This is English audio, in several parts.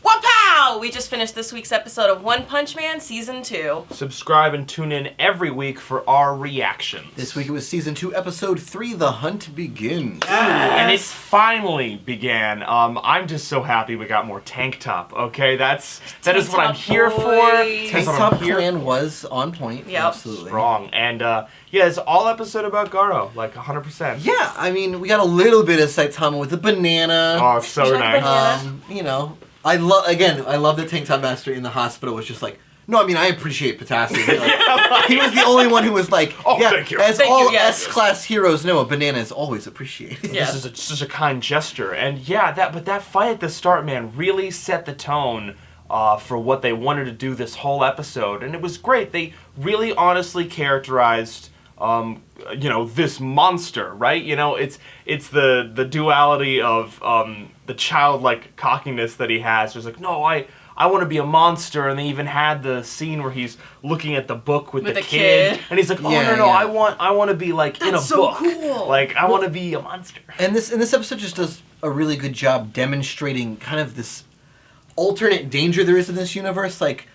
Wapow! We just finished this week's episode of One Punch Man Season 2. Subscribe and tune in every week for our reactions. This week it was Season 2, Episode 3, The Hunt Begins. And it finally began. I'm just so happy we got more Tank Top, okay? That is what I'm here for. Tank Top Clan was on point. Yep. Absolutely. Strong. And yeah, it's all episode about Garo, like 100%. Yeah, I mean, we got a little bit of Saitama with the banana. Oh, it's so nice. You know, I love that Tank Top Master in the hospital was just like, no, I mean, I appreciate potassium. Like, he was the only one who was like, thank you. As Thank all you, yes. S-class heroes know, a banana is always appreciated. Yeah. This is such a kind gesture. And yeah, that fight at the start, man, really set the tone for what they wanted to do this whole episode. And it was great. They really honestly characterized this monster, right? You know, it's the duality of the childlike cockiness that he has. There's like, no, I want to be a monster, and they even had the scene where he's looking at the book with the kid, and he's like, I want to be like in a so book. Cool. Like I want to be a monster. And this episode just does a really good job demonstrating kind of this alternate danger there is in this universe. Like,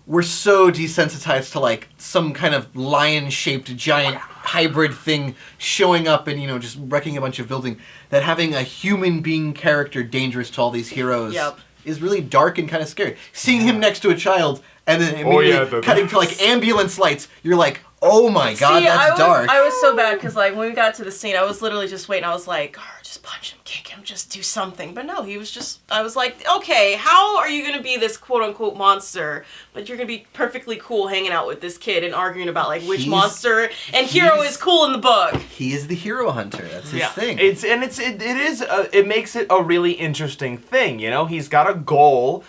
we're so desensitized to like some kind of lion-shaped giant hybrid thing showing up and, you know, just wrecking a bunch of buildings, that having a human being character dangerous to all these heroes is really dark and kind of scary. Seeing him next to a child and then immediately cutting to like ambulance lights, you're like, oh my god, that's dark. I was so bad because like when we got to the scene, I was literally just waiting. I was like, just punch him, kick him, just do something. But no, he was just, I was like, okay, how are you going to be this quote-unquote monster, but you're going to be perfectly cool hanging out with this kid and arguing about like which monster and hero is cool in the book. He is the hero hunter. That's his thing. It makes it a really interesting thing, you know? He's got a goal.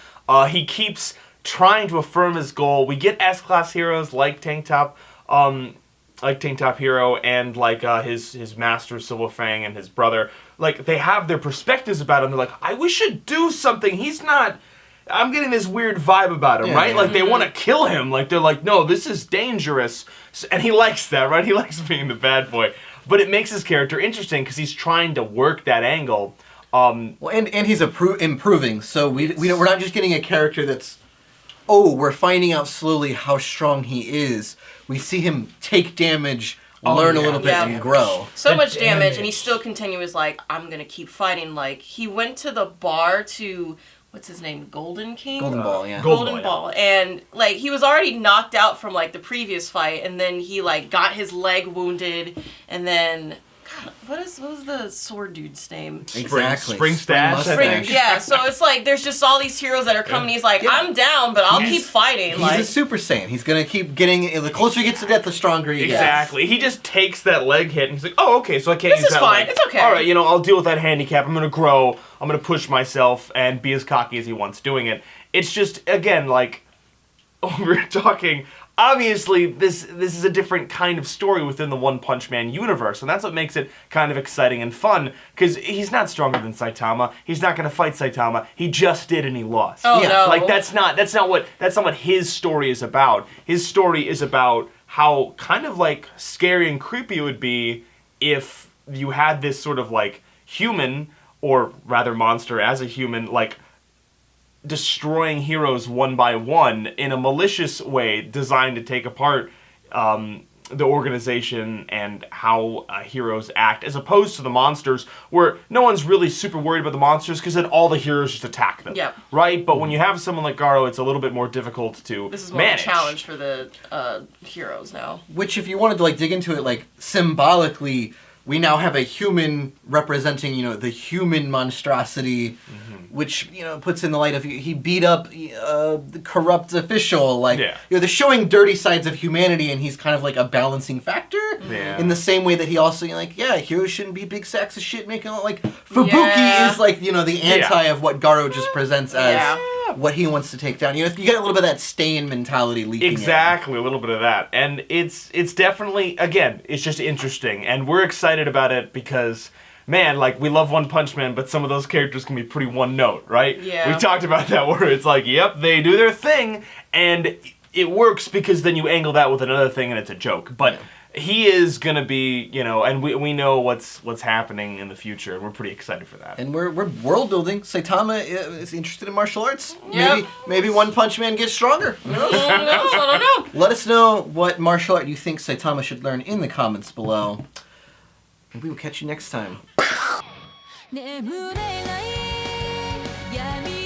He keeps trying to affirm his goal. We get S-class heroes like Tank Top Hero and like his master Silver Fang and his brother. Like, they have their perspectives about him. They're like, we should do something. He's not. I'm getting this weird vibe about him, right? Like, they want to kill him. Like, they're like, no, this is dangerous. And he likes that, right? He likes being the bad boy. But it makes his character interesting because he's trying to work that angle. Well, and he's improving. So we're not just getting a character that's, we're finding out slowly how strong he is. We see him take damage, learn a little bit, and grow. So much damage, and he still continues like, I'm gonna keep fighting. Like, he went to the bar to, what's his name, Golden King? Golden Ball, yeah. Golden Ball. And, like, he was already knocked out from, like, the previous fight, and then he, like, got his leg wounded, and then... God, what was the sword dude's name? Exactly. Spring Stash. Yeah, so it's like there's just all these heroes that are coming. He's like, I'm down, but I'll keep fighting. He's a Super Saiyan. He's gonna keep getting. The closer he gets to death, the stronger he gets. Exactly. He just takes that leg hit and he's like, oh, okay, so I can't use that leg. This is fine. It's okay. All right, I'll deal with that handicap. I'm gonna grow. I'm gonna push myself and be as cocky as he wants doing it. It's just, again, like, we're talking. Obviously, this is a different kind of story within the One Punch Man universe, and that's what makes it kind of exciting and fun, because he's not stronger than Saitama. He's not going to fight Saitama. He just did, and he lost. Oh, no. Like, that's not what his story is about. His story is about how kind of, like, scary and creepy it would be if you had this sort of, like, human, or rather monster as a human, like, destroying heroes one by one in a malicious way designed to take apart the organization and how heroes act, as opposed to the monsters where no one's really super worried about the monsters because then all the heroes just attack them. Yep. Right? But when you have someone like Garo, it's a little bit more difficult to manage. This is more of a challenge for the heroes now. Which, if you wanted to like dig into it, like symbolically, we now have a human representing, the human monstrosity, which, puts in the light of he beat up the corrupt official. Like, they're showing dirty sides of humanity, and he's kind of like a balancing factor. Yeah. In the same way that he also, heroes shouldn't be big sacks of shit making, like, Fubuki is like, the anti of what Garo just presents as what he wants to take down. You get a little bit of that Stain mentality leaking Exactly, a little bit of that. And it's definitely, again, it's just interesting. And we're excited about it because, man, like, we love One Punch Man, but some of those characters can be pretty one note, right? Yeah. We talked about that where it's like, yep, they do their thing, and it works because then you angle that with another thing and it's a joke. But he is gonna be, and we know what's happening in the future, and we're pretty excited for that. And we're world building. Saitama is interested in martial arts. Yep. Maybe One Punch Man gets stronger. Who knows? I don't know. Let us know what martial art you think Saitama should learn in the comments below. And we will catch you next time. 眠れない闇